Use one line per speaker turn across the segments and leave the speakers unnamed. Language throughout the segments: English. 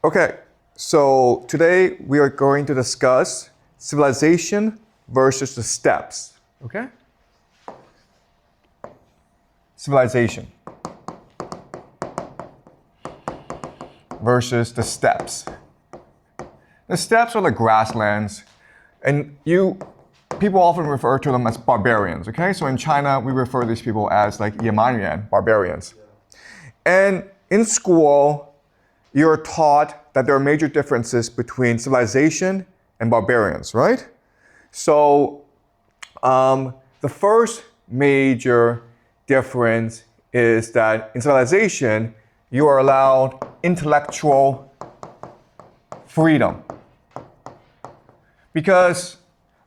Okay, so today we are going to discuss civilization versus the steppes. Okay? Civilization versus the steppes. The steppes are the grasslands, and people often refer to them as barbarians, okay? So in China, we refer to these people as like yemanren, barbarians. And in school, you're taught that there are major differences between civilization and barbarians, right? So the first major difference is that in civilization, you are allowed intellectual freedom. Because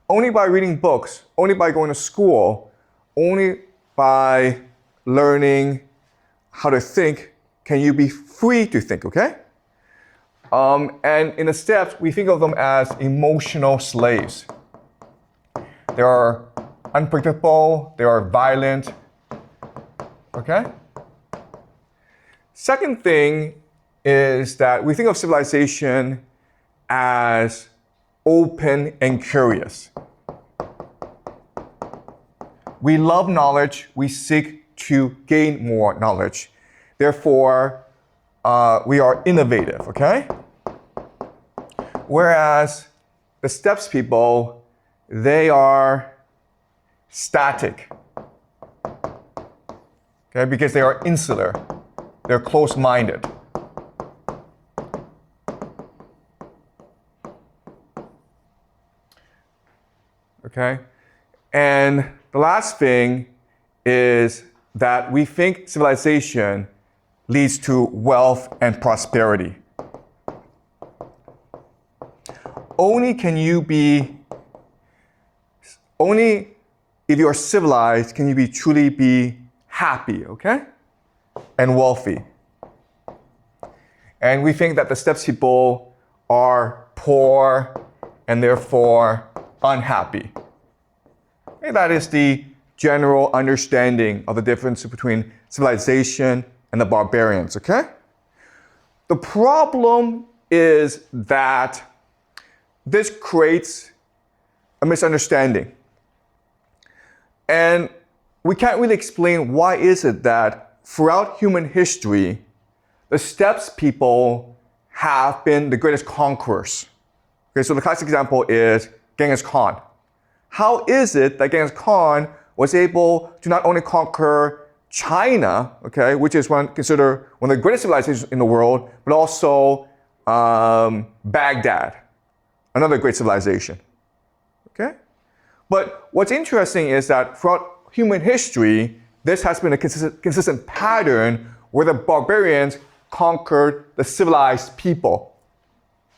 only by reading books, only by going to school, only by learning how to think can you be free to think, okay? And in the steppes, we think of them as emotional slaves. They are unpredictable, they are violent, okay? Second thing is that we think of civilization as open and curious. We love knowledge, we seek to gain more knowledge. Therefore, we are innovative, okay? Whereas the steppes people, they are static, okay? Because they are insular, they're close-minded. Okay? And the last thing is that we think civilization leads to wealth and prosperity. Only if you are civilized can you truly be happy, okay? And wealthy. And we think that the steppes people are poor and therefore unhappy. Okay, that is the general understanding of the difference between civilization and the barbarians, okay? The problem is that this creates a misunderstanding. And we can't really explain why is it that throughout human history, the steppes people have been the greatest conquerors. Okay, so the classic example is Genghis Khan. How is it that Genghis Khan was able to not only conquer China, okay, which is considered one of the greatest civilizations in the world, but also Baghdad, another great civilization, okay? But what's interesting is that throughout human history, this has been a consistent pattern where the barbarians conquered the civilized people,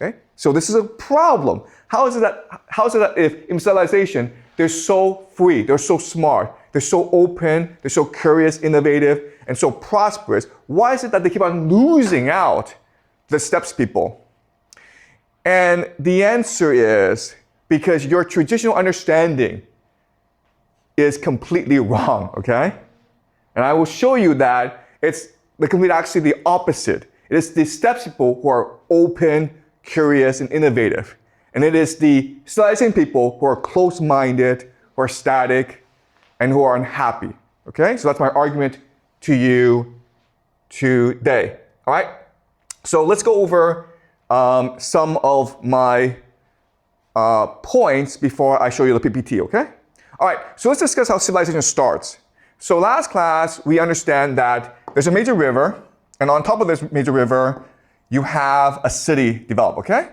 okay? So this is a problem. How is it that if in civilization, they're so free, they're so smart, they're so open, they're so curious, innovative, and so prosperous, why is it that they keep on losing out to the steppes people? And the answer is because your traditional understanding is completely wrong, okay? And I will show you that it's actually the opposite. It is the steppes people who are open, curious, and innovative. And it is the civilizing people who are close-minded, who are static, and who are unhappy. Okay? So that's my argument to you today. All right? So let's go over some of my points before I show you the PPT, okay? All right, so let's discuss how civilization starts. So last class, we understand that there's a major river, and on top of this major river, you have a city develop, okay?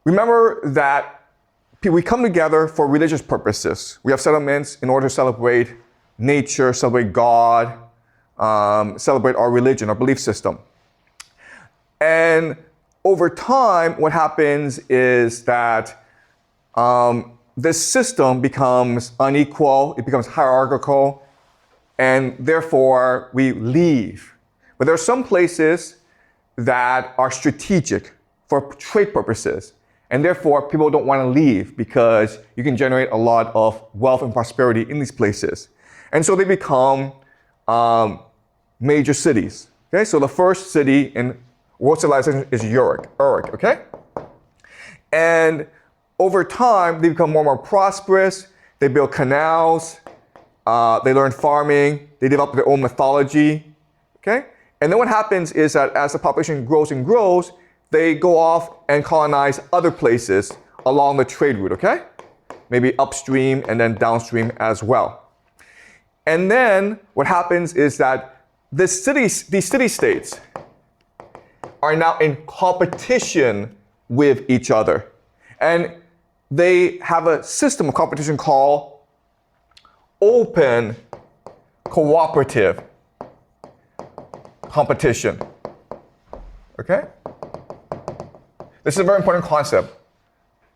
Remember that we come together for religious purposes. We have settlements in order to celebrate nature, celebrate God, celebrate our religion, our belief system. And over time, what happens is that this system becomes unequal, it becomes hierarchical, and therefore we leave. But there are some places that are strategic for trade purposes. And therefore, people don't want to leave because you can generate a lot of wealth and prosperity in these places. And so they become major cities. Okay, so the first city in world civilization is Uric, okay? And over time, they become more and more prosperous. They build canals. They learn farming. They develop their own mythology, okay? And then what happens is that as the population grows and grows, they go off and colonize other places along the trade route, okay? Maybe upstream and then downstream as well. And then what happens is that these city-states are now in competition with each other. And they have a system of competition called open cooperative competition. Okay? This is a very important concept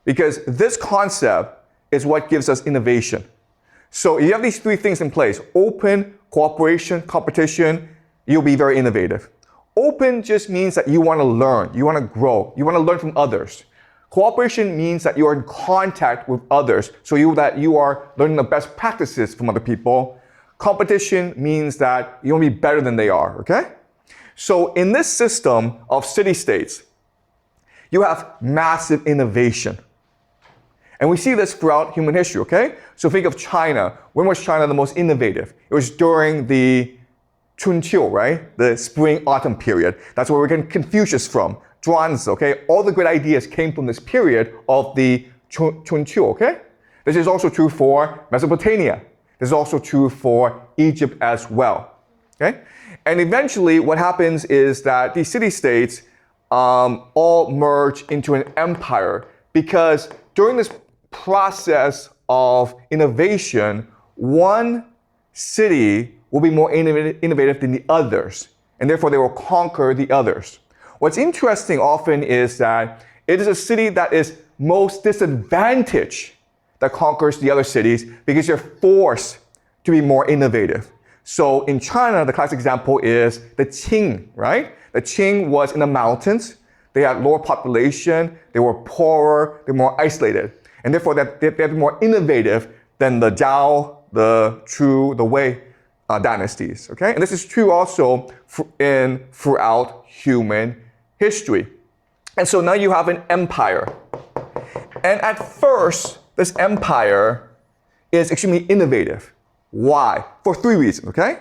because this concept is what gives us innovation. So you have these three things in place: open, cooperation, competition, you'll be very innovative. Open just means that you want to learn, you want to grow, you want to learn from others. Cooperation means that you are in contact with others, so that you are learning the best practices from other people. Competition means that you want to be better than they are, okay? So in this system of city-states, you have massive innovation. And we see this throughout human history, okay? So think of China. When was China the most innovative? It was during the Chunqiu, right? The spring-autumn period. That's where we're getting Confucius from. Zhuangzi, okay? All the great ideas came from this period of the Chunqiu, okay? This is also true for Mesopotamia. This is also true for Egypt as well, okay? And eventually what happens is that these city-states all merge into an empire because during this process of innovation, one city will be more innovative than the others, and therefore they will conquer the others. What's interesting often is that it is a city that is most disadvantaged that conquers the other cities because they're forced to be more innovative. So in China, the classic example is the Qing, right? The Qing was in the mountains. They had lower population. They were poorer. They were more isolated. And therefore, they're more innovative than the Zhao, the Chu, the Wei dynasties, okay? And this is true also throughout human history. And so now you have an empire. And at first, this empire is extremely innovative. Why? For three reasons, okay?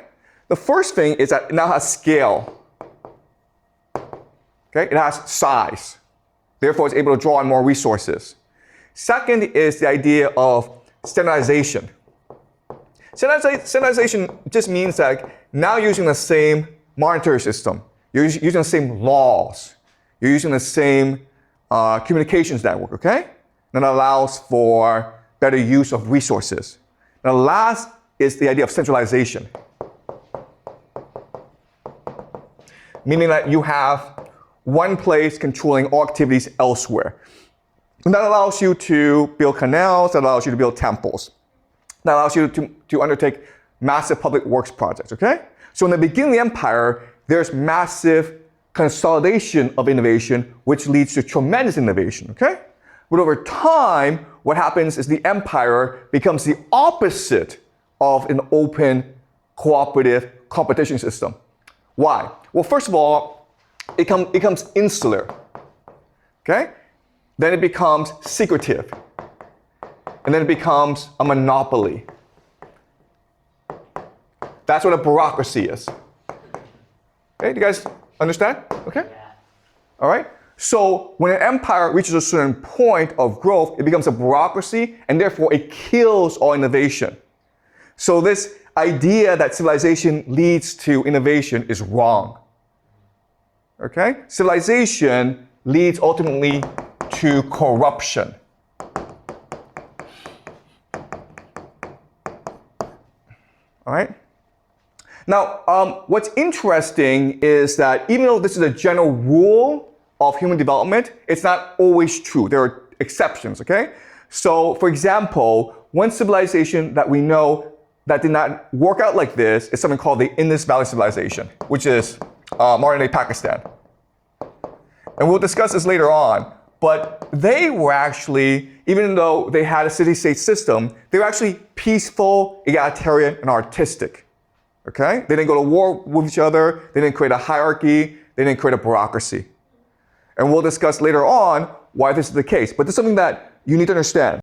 The first thing is that it now has scale. Okay? It has size. Therefore, it's able to draw on more resources. Second is the idea of standardization. Standardization just means that now you're using the same monetary system. You're using the same laws. You're using the same communications network, okay? And that allows for better use of resources. Now, last is the idea of centralization. Meaning that you have one place controlling all activities elsewhere. And that allows you to build canals, that allows you to build temples. That allows you to undertake massive public works projects, okay? So in the beginning of the empire, there's massive consolidation of innovation, which leads to tremendous innovation, okay? But over time, what happens is the empire becomes the opposite of an open, cooperative competition system. Why? Well, first of all, it becomes insular, okay? Then it becomes secretive. And then it becomes a monopoly. That's what a bureaucracy is. Okay, do you guys understand? Okay?
Yeah.
All right? So when an empire reaches a certain point of growth, it becomes a bureaucracy, and therefore it kills all innovation. So this idea that civilization leads to innovation is wrong. Okay? Civilization leads ultimately to corruption. All right? Now, what's interesting is that even though this is a general rule of human development, it's not always true. There are exceptions, okay? So, for example, one civilization that we know that did not work out like this is something called the Indus Valley Civilization, which is modern-day Pakistan. And we'll discuss this later on. But they were actually, even though they had a city-state system, they were actually peaceful, egalitarian, and artistic. Okay? They didn't go to war with each other. They didn't create a hierarchy. They didn't create a bureaucracy. And we'll discuss later on why this is the case. But this is something that you need to understand.